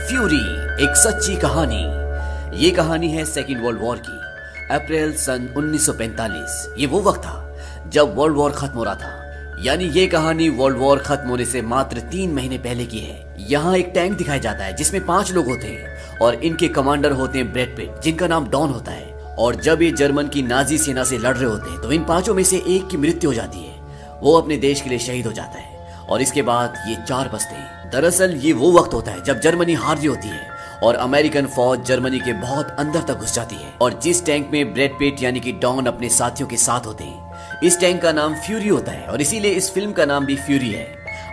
Fury, एक सच्ची कहानी। ये कहानी है सेकेंड वर्ल्ड वॉर की। अप्रैल सन 1945। ये वो वक्त था जब वर्ल्ड वॉर खत्म हो रहा था। यानी ये कहानी वर्ल्ड वॉर खत्म होने से मात्र 3 महीने पहले की है। यहाँ एक टैंक दिखाया जाता है जिसमें 5 लोग होते हैं और इनके कमांडर होते हैं ब्रैड पिट, जिनका नाम डॉन होता है। और जब ये जर्मन की नाजी सेना से लड़ रहे होते हैं तो इन 5 में से एक की मृत्यु हो जाती है। वो अपने देश के लिए शहीद हो जाता है और इसके बाद ये 4 बचते हैं। दरअसल ये वो वक्त होता है जब जर्मनी हार रही होती है और अमेरिकन फौज जर्मनी के बहुत अंदर तक घुस जाती है। और जिस टैंक में ब्रैड पिट यानी कि डॉन अपने साथियों के साथ होते हैं, इस टैंक का नाम फ्यूरी होता है और इसीलिए इस फिल्म का नाम भी फ्यूरी है।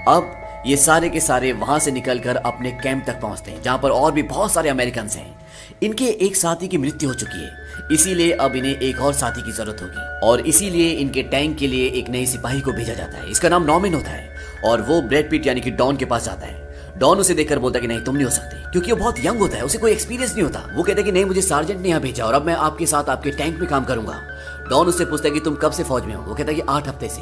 अब ये सारे के सारे वहां से निकलकर अपने कैंप तक पहुंचते हैं जहां पर और भी बहुत सारे अमेरिकन हैं। इनके एक साथी की मृत्यु हो चुकी है, इसीलिए अब इन्हें एक और साथी की जरूरत होगी और इसीलिए इनके टैंक के लिए एक नई सिपाही को भेजा जाता है। इसका नाम नॉर्मन होता है और वो ब्रैड पिट यानी कि डॉन के पास जाता है। डॉन उसे देखकर बोलता है कि नहीं, तुम नहीं हो सकते, क्योंकि वो बहुत यंग होता है, उसे कोई एक्सपीरियंस नहीं होता। वो कहता है कि नहीं, मुझे सार्जेंट ने यहाँ भेजा और अब मैं आपके साथ आपके टैंक में काम करूंगा। डॉन उससे पूछता है कि तुम कब से फौज में हो? वो कहता है कि 8 हफ्ते से।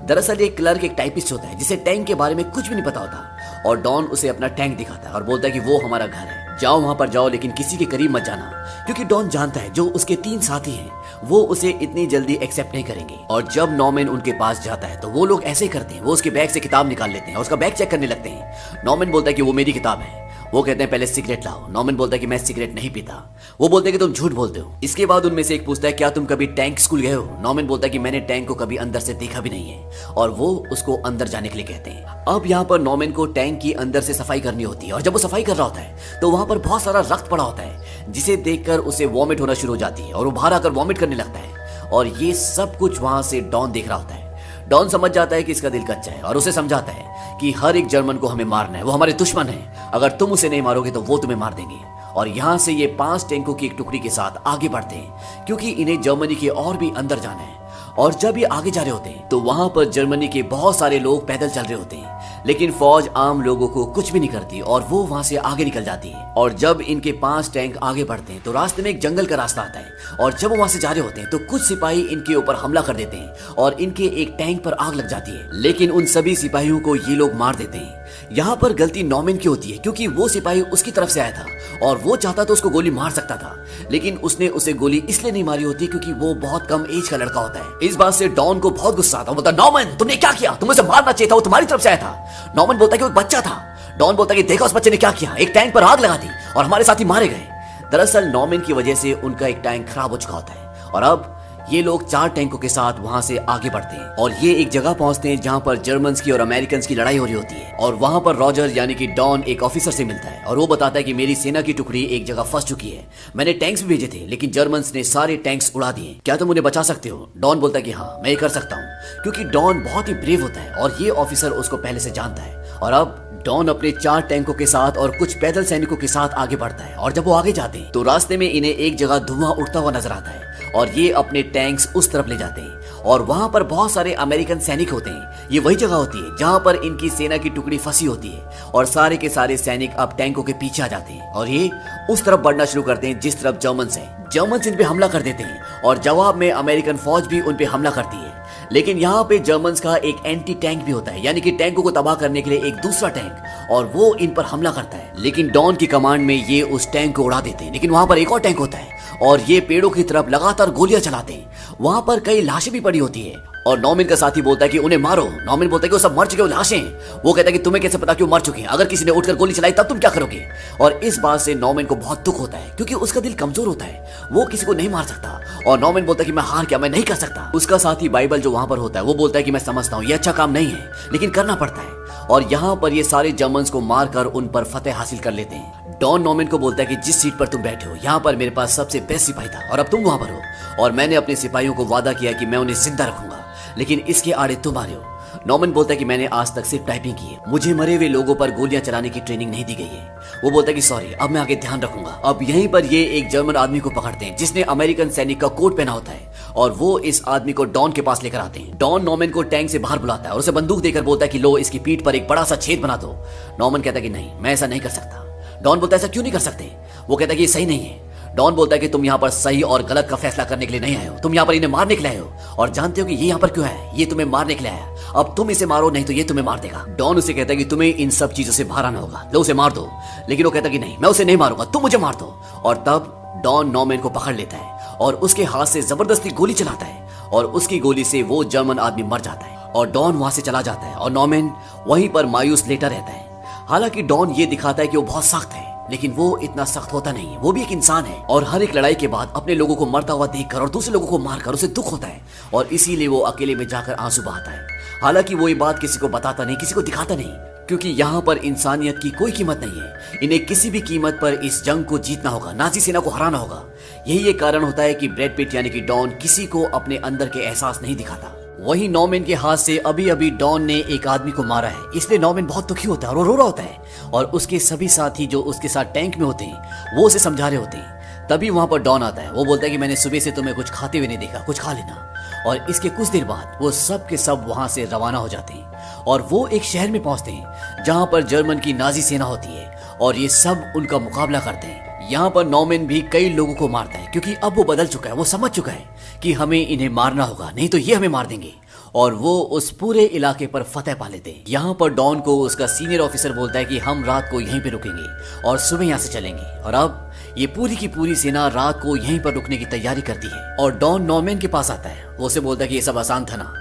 दरअसल एक क्लर्क, एक टाइपिस्ट होता है जिसे टैंक के बारे में कुछ भी नहीं पता होता और डॉन उसे अपना टैंक दिखाता है और बोलता है कि वो हमारा घर है, जाओ वहां पर जाओ, लेकिन किसी के करीब मत जाना, क्योंकि डॉन जानता है जो उसके 3 साथी हैं वो उसे इतनी जल्दी एक्सेप्ट नहीं करेंगे। और जब नॉर्मन उनके पास जाता है तो वो लोग ऐसे करते हैं, वो उसके बैग से किताब निकाल लेते हैं और उसका बैग चेक करने लगते हैं। नॉर्मन बोलता है कि वो मेरी किताब है। वो कहते हैं पहले सिगरेट लाओ। नॉर्मन बोलता है कि मैं सिगरेट नहीं पीता। वो बोलते हैं कि तुम झूठ बोलते हो। इसके बाद उनमें से एक पूछता है क्या तुम कभी टैंक स्कूल गए हो? नॉर्मन बोलता है कि मैंने टैंक को कभी अंदर से देखा भी नहीं है और वो उसको अंदर जाने के लिए कहते हैं। अब यहाँ पर नॉर्मन को टैंक की अंदर से सफाई करनी होती है और जब वो सफाई कर रहा होता है तो वहां पर बहुत सारा रक्त पड़ा होता है, जिसे देखकर उसे वॉमिट होना शुरू हो जाती है और वो बाहर आकर वॉमिट करने लगता है। और ये सब कुछ वहां से डॉन देख रहा होता है। डॉन समझ जाता है कि इसका दिल कच्चा है और उसे समझाता है कि हर एक जर्मन को हमें मारना है, वो हमारे दुश्मन है, अगर तुम उसे नहीं मारोगे तो वो तुम्हें मार देंगे। और यहाँ से ये 5 टैंकों की एक टुकड़ी के साथ आगे बढ़ते हैं क्योंकि इन्हें जर्मनी के और भी अंदर जाना है। और जब ये आगे जा रहे होते हैं तो वहां पर जर्मनी के बहुत सारे लोग पैदल चल रहे होते हैं, लेकिन फौज आम लोगों को कुछ भी नहीं करती और वो वहां से आगे निकल जाती है। और जब इनके 5 टैंक आगे बढ़ते हैं तो रास्ते में एक जंगल का रास्ता आता है और जब वो वहां से जा रहे होते हैं तो कुछ सिपाही इनके ऊपर हमला कर देते हैं और इनके एक टैंक पर आग लग जाती है, लेकिन उन सभी सिपाहियों को ये लोग मार देते हैं। यहाँ पर गलती नॉर्मन की होती है क्योंकि वो सिपाही उसकी तरफ से आया था और वो चाहता तो उसको गोली मार सकता था, लेकिन उसने उसे गोली इसलिए नहीं मारी होती क्योंकि वो बहुत कम एज का लड़का होता है। इस बात से डॉन को बहुत गुस्सा आता है। बोलता नॉर्मन, तुमने क्या किया? तुम उसे मारना चाहिए था, वो तुम्हारी तरफ से आया था। नॉर्मन बोलता है कि वो एक बच्चा था। डॉन बोलता है कि देखा उस बच्चे ने क्या किया, एक टैंक पर आग लगा दी और हमारे साथी मारे गए। दरअसल नॉर्मन की वजह से उनका एक टैंक खराब हो चुका होता है और अब ये लोग 4 टैंकों के साथ वहां से आगे बढ़ते हैं और ये एक जगह पहुंचते हैं जहां पर जर्मन्स की और अमेरिकन्स की लड़ाई हो रही होती है। और वहां पर रॉजर यानी कि डॉन एक ऑफिसर से मिलता है और वो बताता है कि मेरी सेना की टुकड़ी एक जगह फंस चुकी है, मैंने टैंक्स भी भेजे थे लेकिन जर्मन्स ने सारे टैंक्स उड़ा दिए, क्या तुम उन्हें बचा सकते हो? डॉन बोलता है कि हाँ, मैं ये कर सकता हूँ, क्योंकि डॉन बहुत ही ब्रेव होता है और ये ऑफिसर उसको पहले से जानता है। और अब डॉन अपने 4 टैंकों के साथ और कुछ पैदल सैनिकों के साथ आगे बढ़ता है और जब वो आगे जाते हैं तो रास्ते में इन्हें एक जगह धुआं उड़ता हुआ नजर आता है और ये अपने टैंक्स उस तरफ ले जाते हैं और वहां पर बहुत सारे अमेरिकन सैनिक होते हैं। ये वही जगह होती है जहां पर इनकी सेना की टुकड़ी फंसी होती है और सारे के सारे सैनिक अब टैंकों के पीछे आ जाते हैं और ये उस तरफ बढ़ना शुरू करते हैं जिस तरफ जर्मन्स हैं। जर्मन्स इन पे हमला कर देते हैं और जवाब में अमेरिकन फौज भी उन पे हमला करती है, लेकिन यहाँ पे जर्मन्स का एक एंटी टैंक भी होता है, यानी कि टैंकों को तबाह करने के लिए एक दूसरा टैंक, और वो इन पर हमला करता है। लेकिन डॉन की कमांड में ये उस टैंक को उड़ा देते हैं, लेकिन वहां पर एक और टैंक होता है और ये पेड़ों की तरफ लगातार गोलियां चलाते हैं। वहां पर कई लाशें भी पड़ी होती है और नॉर्मन का साथी बोलता है कि उन्हें मारो। नॉर्मन बोलता है कि वो सब मर चुके, वो लाशें हैं। वो कहता है कि तुम्हें कैसे पता कि वो मर चुके हैं? अगर किसी ने उठकर गोली चलाई तब तुम क्या करोगे? और इस बात से नॉर्मन को बहुत दुख होता है क्योंकि उसका दिल कमजोर होता है, वो किसी को नहीं मार सकता। और नॉर्मन बोलता है कि मैं हार गया, मैं नहीं कर सकता। उसका साथी बाइबल जो वहां पर होता है वो बोलता है कि मैं समझता हूँ ये अच्छा काम नहीं है लेकिन करना पड़ता है। और यहाँ पर ये सारे जर्मन्स को मारकर उन पर फतेह हासिल कर लेते हैं। डॉन नॉर्मन को बोलता है कि जिस सीट पर तुम बैठे हो यहाँ पर मेरे पास सबसे बेस्ट सिपाही था और अब तुम वहां पर हो और मैंने अपने सिपाहियों को वादा किया कि मैं उन्हें जिंदा रखूंगा, लेकिन इसके आड़े तुम आ रहे हो। नॉर्मन बोलता है कि मैंने आज तक सिर्फ टाइपिंग की है, मुझे मरे हुए लोगों पर गोलियां चलाने की ट्रेनिंग नहीं दी गई है। वो बोलता है कि सॉरी, अब मैं आगे ध्यान रखूंगा। अब यहीं पर ये एक जर्मन आदमी को पकड़ते हैं जिसने अमेरिकन सैनिक का कोट पहना होता है और वो इस आदमी को डॉन के पास लेकर आते हैं। डॉन नॉर्मन को टैंक से बाहर बुलाता है और उसे बंदूक देकर बोलता है कि लो, इसकी पीठ पर एक बड़ा सा छेद बना दो। नॉर्मन कहता है कि नहीं, मैं ऐसा नहीं कर सकता। डॉन बोलता है ऐसा क्यों नहीं कर सकते? वो कहता है कि ये सही नहीं है। डॉन बोलता है कि तुम यहाँ पर सही और गलत का फैसला करने के लिए नहीं आए हो, तुम यहाँ पर इन्हें मारने के लिए आए हो और जानते हो कि ये यहाँ पर क्यों है, ये तुम्हें मारने के लिए आया। अब तुम इसे मारो नहीं तो ये तुम्हें मार देगा। डॉन उसे कहता है कि तुम्हें इन सब चीजों से बाहर आना होगा, लो उसे मार दो। लेकिन वो कहता है कि नहीं, मैं उसे नहीं मारूंगा, तुम मुझे मार दो। और तब डॉन नॉर्मैन को पकड़ लेता है और उसके हाथ से जबरदस्ती गोली चलाता है और उसकी गोली से वो जर्मन आदमी मर जाता है और डॉन वहां से चला जाता है और नॉर्मैन वहीं पर मायूस लेटा रहता है। हालांकि डॉन ये दिखाता है कि वो बहुत सख्त है, लेकिन वो इतना सख्त होता नहीं है, वो भी एक इंसान है और हर एक लड़ाई के बाद अपने लोगों को मरता हुआ देखकर और दूसरे लोगों को मारकर उसे दुख होता है और इसीलिए वो अकेले में जाकर आंसू बहाता है। हालांकि वो ये बात किसी को बताता नहीं, किसी को दिखाता नहीं, क्योंकि यहाँ पर इंसानियत की कोई कीमत नहीं है। इन्हें किसी भी कीमत पर इस जंग को जीतना होगा, नाजी सेना को हराना होगा। यही एक कारण होता है कि ब्रैड पिट यानी कि डॉन किसी को अपने अंदर के एहसास नहीं दिखाता। वहीं नॉर्मैन के हाथ से अभी अभी डॉन ने एक आदमी को मारा है, इसलिए नॉर्मैन बहुत दुखी होता है और रो रहा होता है और उसके सभी साथी जो उसके साथ टैंक में होते हैं वो उसे समझा रहे होते हैं। तभी वहां पर डॉन आता है, वो बोलता है कि मैंने सुबह से तुम्हें कुछ खाते हुए नहीं देखा, कुछ खा लेना। और इसके कुछ देर बाद वो सब के सब वहां से रवाना हो जाते हैं और वो एक शहर में पहुंचते हैं जहां पर जर्मन की नाजी सेना होती है और ये सब उनका मुकाबला करते हैं। यहाँ पर नॉर्मैन भी कई लोगों को मारता है क्योंकि अब वो बदल चुका है, वो समझ चुका है कि हमें इन्हें मारना होगा, नहीं तो ये हमें मार देंगे। और वो उस पूरे इलाके पर फतेह पा लेते हैं। यहाँ पर डॉन को उसका सीनियर ऑफिसर बोलता है कि हम रात को यहीं पे रुकेंगे और सुबह यहाँ से चलेंगे। और अब ये पूरी की पूरी सेना रात को यहीं पर रुकने की तैयारी करती है और डॉन नॉर्मैन के पास आता है, वो उसे बोलता है कि ये सब आसान था ना।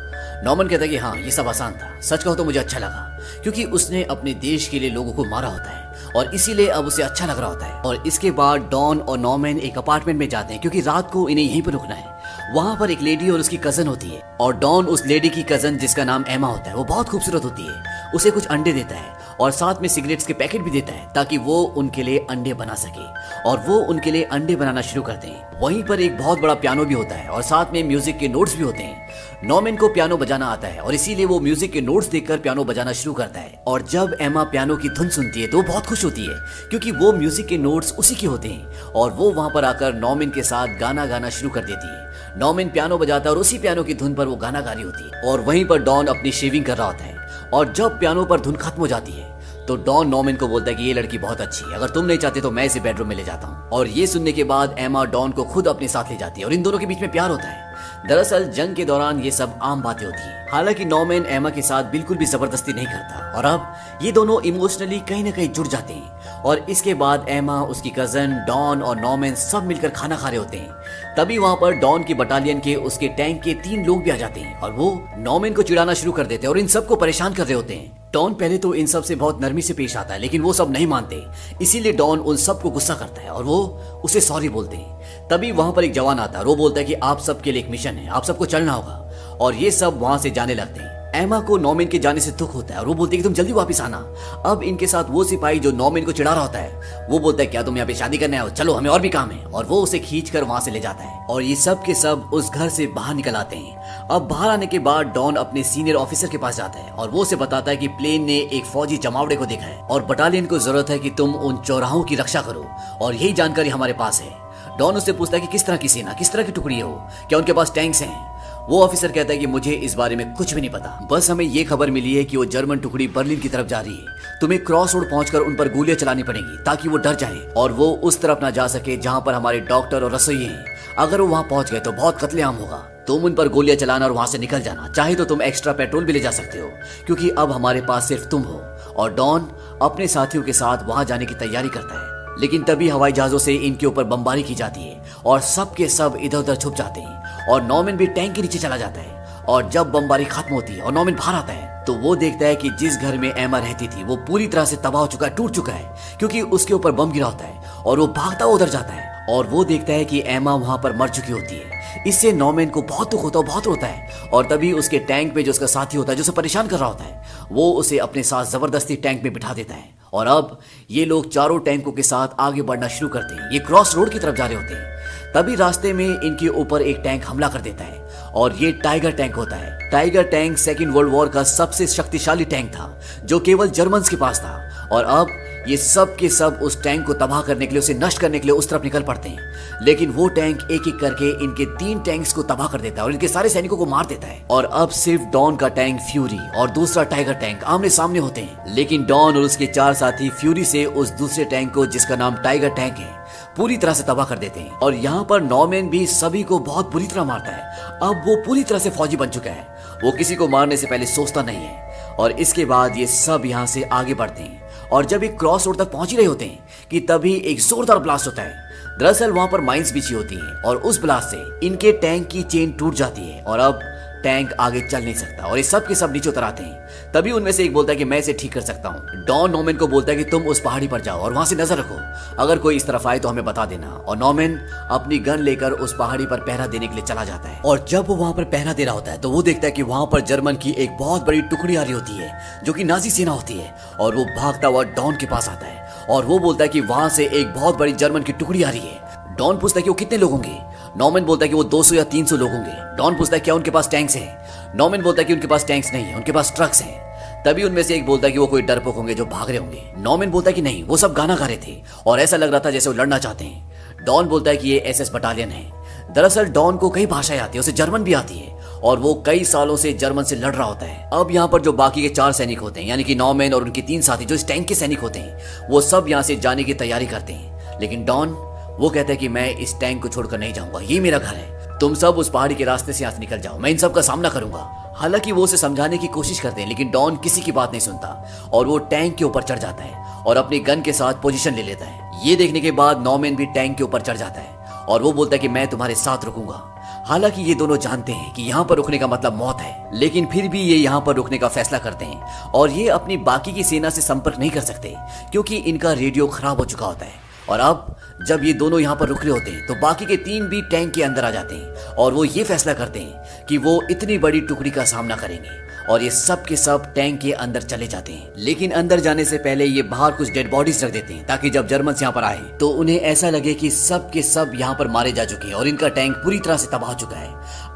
नॉर्मैन कहता है कि हाँ ये सब आसान था, सच कहो तो मुझे अच्छा लगा क्योंकि उसने अपने देश के लिए लोगों को मारा होता है और इसीलिए अब उसे अच्छा लग रहा होता है। और इसके बाद डॉन और नॉर्मैन एक अपार्टमेंट में जाते हैं क्योंकि रात को इन्हें यहीं पर रुकना है। वहां पर एक लेडी और उसकी कजन होती है और डॉन उस लेडी की कजन जिसका नाम एमा होता है, वो बहुत खूबसूरत होती है, उसे कुछ अंडे देता है और साथ में सिगरेट्स के पैकेट भी देता है ताकि वो उनके लिए अंडे बना सके और वो उनके लिए अंडे बनाना शुरू करते हैं। वहीं पर एक बहुत बड़ा पियानो भी होता है और साथ में म्यूजिक के नोट्स भी होते हैं। नॉर्मैन को पियानो बजाना आता है और इसीलिए वो म्यूजिक के नोट्स देखकर पियानो बजाना शुरू करता है और जब एमा पियानो की धुन सुनती है तो बहुत खुश होती है क्योंकि वो म्यूजिक के नोट्स उसी के होते हैं और वो वहां पर आकर नॉर्मैन के साथ गाना गाना शुरू कर देती है। नॉर्मैन पियानो बजाता है और उसी पियानो की धुन पर वो गाना गा रही होती है और वहीं पर डॉन अपनी शेविंग कर रहा होता है और जब पियानो पर धुन खत्म हो जाती है तो डॉन नॉर्मैन को बोलता है कि ये लड़की बहुत अच्छी है, अगर तुम नहीं चाहते तो मैं इसे बेडरूम में ले जाता हूँ। और ये सुनने के बाद एमा डॉन को खुद अपने साथ ले जाती है और इन दोनों के बीच में प्यार होता है। दरअसल जंग के दौरान ये सब आम बातें होती हैं। हालांकि नॉर्मैन एमा के साथ बिल्कुल भी जबरदस्ती नहीं करता और अब ये दोनों इमोशनली कहीं ना कहीं जुड़ जाते हैं। और इसके बाद एमा, उसकी कजन, डॉन और नॉर्मैन सब मिलकर खाना खा रहे होते हैं। तभी वहां पर डॉन की बटालियन के उसके टैंक के 3 लोग भी आ जाते हैं और वो नॉर्मैन को चिढ़ाना शुरू कर देते हैं और इन सबको परेशान कर रहे होते हैं। डॉन पहले तो इन सब से बहुत नरमी से पेश आता है लेकिन वो सब नहीं मानते, इसीलिए डॉन उन सबको गुस्सा करता है और वो उसे सॉरी बोलते हैं। तभी वहां पर एक जवान आता है, वो बोलता है कि आप सबके लिए एक मिशन है, आप सबको चलना होगा। और ये सब वहां से जाने लगते हैं। एमा को नॉर्मैन के जाने से दुख होता है और वो बोलती है कि तुम जल्दी वापस आना। अब इनके साथ वो सिपाही जो नॉर्मैन को चिढ़ा रहा होता है वो बोलता है क्या तुम यहाँ पे शादी करने आए हो, चलो हमें और भी काम है। और वो उसे खींच कर वहां से ले जाता है और ये सब के सब उस घर से बाहर निकल आते हैं। अब बाहर आने के बाद डॉन अपने सीनियर ऑफिसर के पास जाता है और वो उसे बताता है कि प्लेन ने एक फौजी जमावड़े को देखा है और बटालियन को जरूरत है कि तुम उन चौराहों की रक्षा करो और यही जानकारी हमारे पास है। डॉन उससे पूछता है कि किस तरह की सेना, किस तरह की टुकड़ी है वो, क्या उनके पास टैंक्स हैं? वो ऑफिसर कहता है कि मुझे इस बारे में कुछ भी नहीं पता, बस हमें ये खबर मिली है कि वो जर्मन टुकड़ी बर्लिन की तरफ जा रही है। तुम्हें क्रॉस रोड पहुंचकर उन पर गोलियां चलानी पड़ेगी ताकि वो डर जाए और वो उस तरफ ना जा सके जहां पर हमारे डॉक्टर और रसोई हैं। अगर वो वहां पहुंच गए तो बहुत कत्लेआम होगा। तुम उन पर गोलियां चलाना और वहां से निकल जाना, चाहे तो तुम एक्स्ट्रा पेट्रोल भी ले जा सकते हो क्योंकि अब हमारे पास सिर्फ तुम हो। और डॉन अपने साथियों के साथ वहां जाने की तैयारी करता है लेकिन तभी हवाई जहाजों से इनके ऊपर बमबारी की जाती है और सब के सब इधर उधर छुप जाते हैं और नॉर्मैन भी टैंक के नीचे चला जाता है। और जब बमबारी खत्म होती है और नॉर्मैन बाहर आता है तो वो देखता है कि जिस घर में एमा रहती थी वो पूरी तरह से तबाह हो चुका है, टूट चुका है क्योंकि उसके ऊपर बम गिरा होता है और वो भागता उधर जाता है और वो देखता है कि एमा वहां पर मर चुकी होती है। इससे नॉर्मैन को बहुत दुख होता है, बहुत रोता है और तभी उसके टैंक पे जो उसका साथी होता है जो उसे परेशान कर रहा होता है वो उसे अपने साथ जबरदस्ती टैंक में बिठा देता है। और अब ये लोग चारों टैंकों के साथ आगे बढ़ना शुरू करते हैं। ये क्रॉस रोड की तरफ जा रहे होते हैं। तभी रास्ते में इनके ऊपर एक टैंक हमला कर देता है और ये टाइगर टैंक होता है। Tiger tank second world war का सबसे शक्तिशाली टैंक था जो केवल जर्मन्स के पास था और अब ये सब के सब उस टैंक को तबाह करने के लिए, उसे नष्ट करने के लिए उस तरफ निकल पड़ते हैं। लेकिन वो टैंक एक एक करके इनके 3 टैंक्स को तबाह कर देता है और इनके सारे सैनिकों को मार देता है। और अब सिर्फ डॉन का टैंक फ्यूरी और दूसरा टाइगर टैंक आमने सामने होते हैं। लेकिन डॉन और उसके 4 साथी फ्यूरी से उस दूसरे टैंक को, जिसका नाम टाइगर टैंक है, पूरी तरह से तबाह कर देते हैं। और यहाँ पर नॉर्मैन भी सभी को बहुत बुरी तरह मारता है। अब वो पूरी तरह से फौजी बन चुका है, वो किसी को मारने से पहले सोचता नहीं है। और इसके बाद ये सब यहाँ से आगे बढ़ते हैं और जब एक क्रॉस रोड तक पहुंच ही रहे होते हैं कि तभी एक जोरदार ब्लास्ट होता है। दरअसल वहां पर माइंस बिछी होती हैं और उस ब्लास्ट से इनके टैंक की चेन टूट जाती है और अब टैंक आगे चल नहीं सकता और ये सब के सब नीचे उतर आते हैं। तभी उनमें से एक बोलता है कि मैं इसे ठीक कर सकता हूँ। डॉन नॉर्मैन को बोलता है कि तुम उस पहाड़ी पर जाओ और वहां से नजर रखो, अगर कोई इस तरफ आए तो हमें बता देना। और नॉर्मैन अपनी गन लेकर उस पहाड़ी पर पहरा देने के लिए चला जाता है। और जब वो वहां पर पहरा दे रहा होता है तो वो देखता है कि वहां पर जर्मन की एक बहुत बड़ी टुकड़ी आ रही होती है जो कि नाजी सेना होती है। और वो भागता हुआ डॉन के पास आता है और वो बोलता है कि वहां से एक बहुत बड़ी जर्मन की टुकड़ी आ रही है। डॉन पूछता है कि वो कितने लोग होंगे। नॉर्मैन बोलता है कि वो 200 या 300 लोग होंगे। डॉन पूछता है क्या उनके पास टैंक्स हैं। नॉर्मैन बोलता है कि उनके पास टैंक्स नहीं है, उनके पास ट्रक्स हैं। तभी उनमें से एक बोलता है कि वो कोई डरपोक होंगे जो भाग रहे होंगे। नॉर्मैन बोलता है कि नहीं, वो सब गाना गा रहे थे और ऐसा लग रहा था जैसे वो लड़ना चाहते हैं। डॉन बोलता है कि ये एसएस बटालियन है। दरअसल डॉन को कई भाषाएं आती है, उसे जर्मन भी आती है और वो कई सालों से जर्मन से लड़ रहा होता है। अब यहाँ पर जो बाकी के 4 सैनिक होते हैं, यानी कि नॉर्मैन और उनके 3 साथी जो इस टैंक के सैनिक होते हैं, वो सब यहाँ से जाने की तैयारी करते हैं। लेकिन डॉन वो कहता है कि मैं इस टैंक को छोड़कर नहीं जाऊंगा, ये मेरा घर है, तुम सब उस पहाड़ी के रास्ते से यहाँ से निकल जाओ, मैं इन सब का सामना करूंगा। हालांकि वो उसे समझाने की कोशिश करते हैं लेकिन डॉन किसी की बात नहीं सुनता और वो टैंक के ऊपर चढ़ जाता है और अपनी गन के साथ पोजीशन ले लेता है। ये देखने के बाद नॉर्मैन भी टैंक के ऊपर चढ़ जाता है और वो बोलता है कि मैं तुम्हारे साथ रुकूंगा। हालांकि ये दोनों जानते हैं कि यहाँ पर रुकने का मतलब मौत है, लेकिन फिर भी ये यहाँ पर रुकने का फैसला करते हैं और ये अपनी बाकी की सेना से संपर्क नहीं कर सकते क्योंकि इनका रेडियो खराब हो चुका होता है। और अब जब ये दोनों यहाँ पर रुक रहे होते हैं तो बाकी के 3 भी टैंक के अंदर आ जाते हैं और वो ये फैसला करते हैं कि वो इतनी बड़ी टुकड़ी का सामना करेंगे और ये सब के सब टैंक के अंदर चले जाते हैं। लेकिन अंदर जाने से पहले ये बाहर कुछ डेड बॉडीज रख देते हैं ताकि जब जर्मन यहाँ पर आए तो उन्हें ऐसा लगे कि सब के सब यहाँ पर मारे जा चुके हैं और इनका टैंक पूरी तरह से तबाह हो चुका है।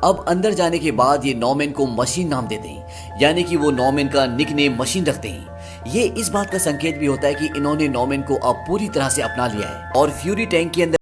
अब अंदर जाने के बाद ये नॉर्मैन को मशीन नाम देते हैं, यानी कि वो नॉर्मैन का निकनेम मशीन रखते हैं। ये इस बात का संकेत भी होता है कि इन्होंने नॉर्मैन को अब पूरी तरह से अपना लिया है और फ्यूरी टैंक के अंदर